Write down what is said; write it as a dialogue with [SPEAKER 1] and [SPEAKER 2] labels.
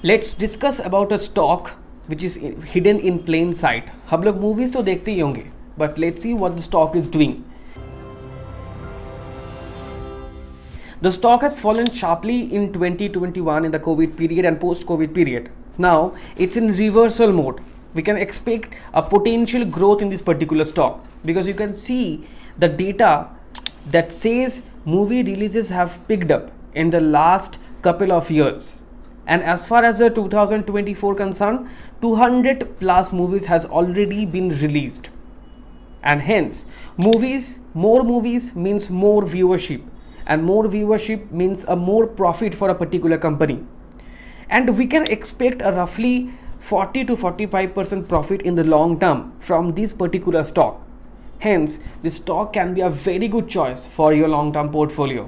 [SPEAKER 1] Let's discuss about a stock which is hidden in plain sight. हम लोग movies तो देखते ही होंगे, but let's see what the stock is doing. The stock has fallen sharply in 2021 in the COVID period and post-COVID period. Now it's in reversal mode. We can expect a potential growth in this particular stock because you can see the data that says movie releases have picked up in the last couple of years. And as far as the 2024 concerned, 200 plus movies has already been released. And hence, more movies means more viewership. And more viewership means a more profit for a particular company. And we can expect a roughly 40 to 45% profit in the long term from this particular stock. Hence, this stock can be a very good choice for your long term portfolio.